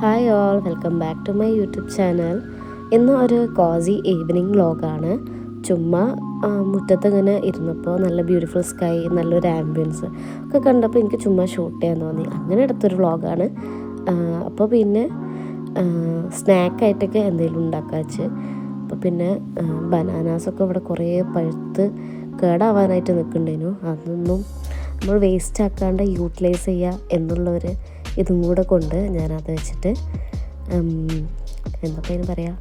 Hi all, welcome back to my YouTube channel. ഇന്ന് ഒരു Kosi evening വ്ലോഗാണ്. ചുമ്മാ മുറ്റത്ത് ഇങ്ങനെ ഇരുന്നപ്പോൾ നല്ല ബ്യൂട്ടിഫുൾ സ്കൈ, നല്ലൊരു ആംബിയൻസ് ഒക്കെ കണ്ടപ്പോൾ എനിക്ക് ചുമ്മാ ഷൂട്ട് ചെയ്യാൻ തോന്നി. അങ്ങനെ എടുത്തൊരു വ്ലോഗാണ്. അപ്പോൾ പിന്നെ സ്നാക്കായിട്ടൊക്കെ എന്തെങ്കിലും ഉണ്ടാക്കാൻ വെച്ച്. അപ്പോൾ പിന്നെ ബനാനാസൊക്കെ ഇവിടെ കുറേ പഴുത്ത് കേടാവാനായിട്ട് നിൽക്കുന്നുണ്ടായിരുന്നു. അതൊന്നും നമ്മൾ വേസ്റ്റ് ആക്കാണ്ട് യൂട്ടിലൈസ് ചെയ്യുക എന്നുള്ളൊരു ഇതും കൂടെ കൊണ്ട് ഞാനത് വെച്ചിട്ട് എന്തൊക്കെ അതിന് പറയാം,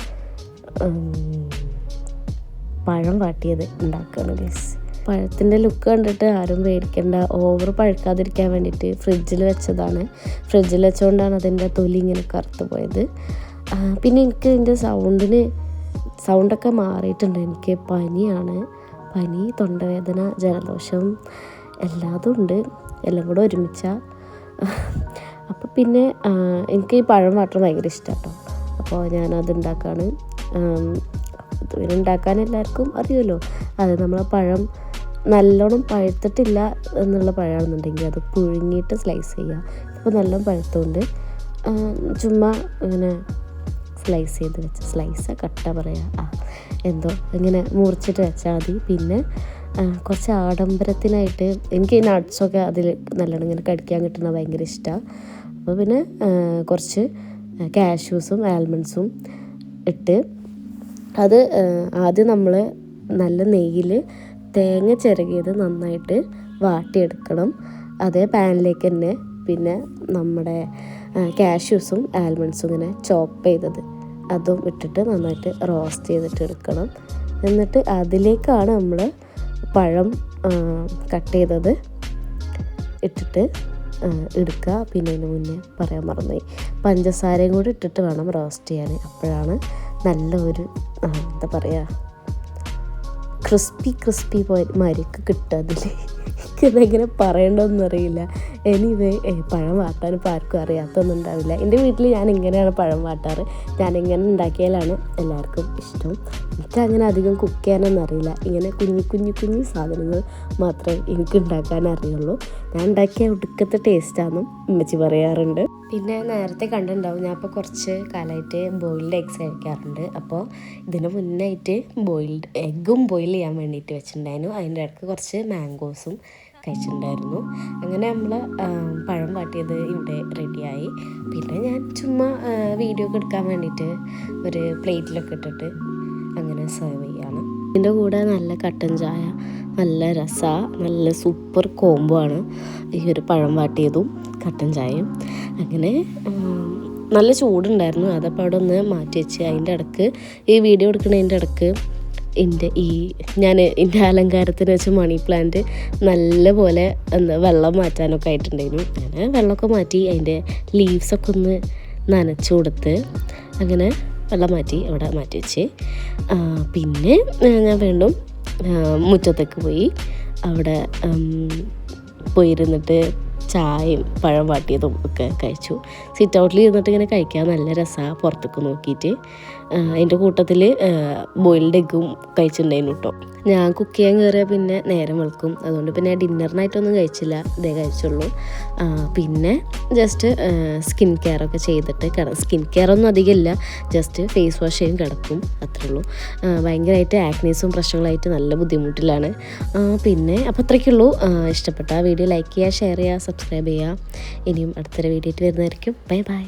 പഴം വാട്ടിയത് ഉണ്ടാക്കുകയാണ് ഗൈസ്. പഴത്തിൻ്റെ ലുക്ക് കണ്ടിട്ട് ആരും പേടിക്കേണ്ട, ഓവർ പഴുക്കാതിരിക്കാൻ വേണ്ടിയിട്ട് ഫ്രിഡ്ജിൽ വെച്ചതാണ്. ഫ്രിഡ്ജിൽ വെച്ചുകൊണ്ടാണ് അതിൻ്റെ തൊലി ഇങ്ങനെ കറുത്ത് പോയത്. പിന്നെ എനിക്ക് ഇതിൻ്റെ സൗണ്ടൊക്കെ മാറിയിട്ടുണ്ട്. എനിക്ക് പനിയാണ്. പനി, തൊണ്ടവേദന, ജലദോഷം എല്ലാതും ഉണ്ട്. എല്ലാം കൂടെ ഒരുമിച്ചാണ്. അപ്പോൾ പിന്നെ എനിക്ക് ഈ പഴം വാട്ടർ ഭയങ്കര ഇഷ്ടമാണ് കേട്ടോ. അപ്പോൾ ഞാനത് ഉണ്ടാക്കുകയാണ്. ഇത് ഉണ്ടാക്കാൻ എല്ലാവർക്കും അറിയുമല്ലോ. അത് നമ്മൾ പഴം നല്ലോണം പഴുത്തിട്ടില്ല എന്നുള്ള പഴമാണെന്നുണ്ടെങ്കിൽ അത് പുഴുങ്ങിയിട്ട് സ്ലൈസ് ചെയ്യുക. അപ്പോൾ നല്ലോണം പഴുത്തുകൊണ്ട് ചുമ്മാ ഇങ്ങനെ സ്ലൈസ് ചെയ്ത് വെച്ച്, സ്ലൈസ് കട്ട പറയുക, എന്തോ ഇങ്ങനെ മുറിച്ചിട്ട് വെച്ചാൽ മതി. പിന്നെ കുറച്ച് ആഡംബരത്തിനായിട്ട് എനിക്ക് ഈ നട്ട്സൊക്കെ അതിൽ നല്ലോണം ഇങ്ങനെ കടിക്കാൻ കിട്ടുന്നത് ഭയങ്കര ഇഷ്ടമാണ്. അപ്പോൾ പിന്നെ കുറച്ച് കാഷ്യൂസും ആൽമണ്ട്സും ഇട്ട് അത് ആദ്യം നമ്മൾ നല്ല നെയ്യിൽ തേങ്ങ ചിരകിയത് നന്നായിട്ട് വാട്ടിയെടുക്കണം. അതേ പാനിലേക്ക് തന്നെ പിന്നെ നമ്മുടെ കാഷ്യൂസും ആൽമണ്ട്സും ഇങ്ങനെ ചോപ്പ് ചെയ്തത് അതും ഇട്ടിട്ട് നന്നായിട്ട് റോസ്റ്റ് ചെയ്തിട്ട് എടുക്കണം. എന്നിട്ട് അതിലേക്കാണ് നമ്മൾ പഴം കട്ട് ചെയ്തത് ഇട്ടിട്ട് എടുക്കുക. പിന്നെ അതിന് മുന്നേ പറയാൻ മറന്നുപോയി, പഞ്ചസാരയും കൂടി ഇട്ടിട്ട് വേണം റോസ്റ്റ് ചെയ്യാൻ. അപ്പോഴാണ് നല്ല ഒരു എന്താ പറയുക, ക്രിസ്പി മാരിക്ക് കിട്ടുക. അതിൽ ഇതെങ്ങനെ പറയേണ്ടതെന്ന് അറിയില്ല. എനിവേ, പഴം വാട്ടാൻ ഇപ്പോൾ ആർക്കും അറിയാത്തൊന്നും ഉണ്ടാവില്ല. എൻ്റെ വീട്ടിൽ ഞാൻ ഇങ്ങനെയാണ് പഴം വാട്ടാറ്. ഞാനിങ്ങനെ ഉണ്ടാക്കിയാലാണ് എല്ലാവർക്കും ഇഷ്ടം. എനിക്കങ്ങനെ അധികം കുക്ക് ചെയ്യാനൊന്നും അറിയില്ല. ഇങ്ങനെ കുഞ്ഞു സാധനങ്ങൾ മാത്രമേ എനിക്ക് ഉണ്ടാക്കാൻ അറിയുള്ളൂ. ഞാൻ ഉണ്ടാക്കിയ ഒടുക്കത്തെ ടേസ്റ്റാണെന്നും ഉമ്മച്ചി പറയാറുണ്ട്. പിന്നെ നേരത്തെ കണ്ടിട്ടുണ്ടാവും, ഞാൻ ഇപ്പോൾ കുറച്ച് കാലമായിട്ട് ബോയിൽഡ് എഗ്സ് കഴിക്കാറുണ്ട്. അപ്പോൾ ഇതിന് മുന്നായിട്ട് എഗ്ഗും ബോയിൽ ചെയ്യാൻ വേണ്ടിയിട്ട് വെച്ചിട്ടുണ്ടായിരുന്നു. അതിൻ്റെ ഇടയ്ക്ക് കുറച്ച് മാംഗോസും കഴിച്ചിട്ടുണ്ടായിരുന്നു. അങ്ങനെ നമ്മൾ പഴം വാട്ടിയത് ഇവിടെ റെഡിയായി. പിന്നെ ഞാൻ ചുമ്മാ വീഡിയോ ഒക്കെ എടുക്കാൻ വേണ്ടിയിട്ട് ഒരു പ്ലേറ്റിലൊക്കെ ഇട്ടിട്ട് അങ്ങനെ സെർവ് ചെയ്യാണ്. ഇതിൻ്റെ കൂടെ നല്ല കട്ടൻ ചായ, നല്ല രസമാണ്. നല്ല സൂപ്പർ കോംബോ ആണ് ഈ ഒരു പഴം വാട്ടിയതും കട്ടൻ ചായയും. അങ്ങനെ നല്ല ചൂടുണ്ടായിരുന്നു. അതപ്പോൾ അവിടെ ഒന്ന് മാറ്റി വെച്ച് അതിൻ്റെ ഇടയ്ക്ക് ഈ വീഡിയോ എടുക്കുന്നതിൻ്റെ ഇടയ്ക്ക് എൻ്റെ അലങ്കാരത്തിന് വെച്ച മണി പ്ലാന്റ് നല്ലപോലെ വെള്ളം മാറ്റാനൊക്കെ ആയിട്ടുണ്ടായിരുന്നു. അങ്ങനെ വെള്ളമൊക്കെ മാറ്റി അതിൻ്റെ ലീവ്സൊക്കെ ഒന്ന് നനച്ചു കൊടുത്ത് അങ്ങനെ വെള്ളം മാറ്റി അവിടെ മാറ്റി വെച്ച് പിന്നെ ഞാൻ വീണ്ടും മുറ്റത്തേക്ക് പോയി. അവിടെ പോയിരുന്നിട്ട് ചായയും പഴം വാട്ടിയതും ഒക്കെ കഴിച്ചു. സിറ്റ് ഔട്ടിൽ ഇരുന്നിട്ട് ഇങ്ങനെ കഴിക്കാൻ നല്ല രസമാണ്, പുറത്തേക്ക് നോക്കിയിട്ട്. അതിൻ്റെ കൂട്ടത്തിൽ ബോയിൽഡ് എഗ്ഗും കഴിച്ചിട്ടുണ്ടായിരുന്നു കേട്ടോ. ഞാൻ കുക്ക് ചെയ്യാൻ കയറിയാൽ പിന്നെ നേരം വെളുക്കും. അതുകൊണ്ട് പിന്നെ ഡിന്നറിനായിട്ടൊന്നും കഴിച്ചില്ല, ഇതേ കഴിച്ചുള്ളൂ. പിന്നെ ജസ്റ്റ് സ്കിൻ കെയർ ഒക്കെ ചെയ്തിട്ട് സ്കിൻ കെയർ ഒന്നും അധികം ഇല്ല, ജസ്റ്റ് ഫേസ് വാഷ് ചെയ്യും കിടക്കും, അത്രേ ഉള്ളൂ. ഭയങ്കരമായിട്ട് ആക്നീസും പ്രശ്നങ്ങളായിട്ട് നല്ല ബുദ്ധിമുട്ടിലാണ്. പിന്നെ അപ്പോൾ അത്രയ്ക്കുള്ളൂ. ഇഷ്ടപ്പെട്ട വീഡിയോ ലൈക്ക് ചെയ്യുക, ഷെയർ ചെയ്യുക, സബ്സ്ക്രൈബ് ചെയ്യുക. ഇനിയും അടുത്തൊരു വീഡിയോ ആയിട്ട് വരുന്നതായിരിക്കും. Bye bye.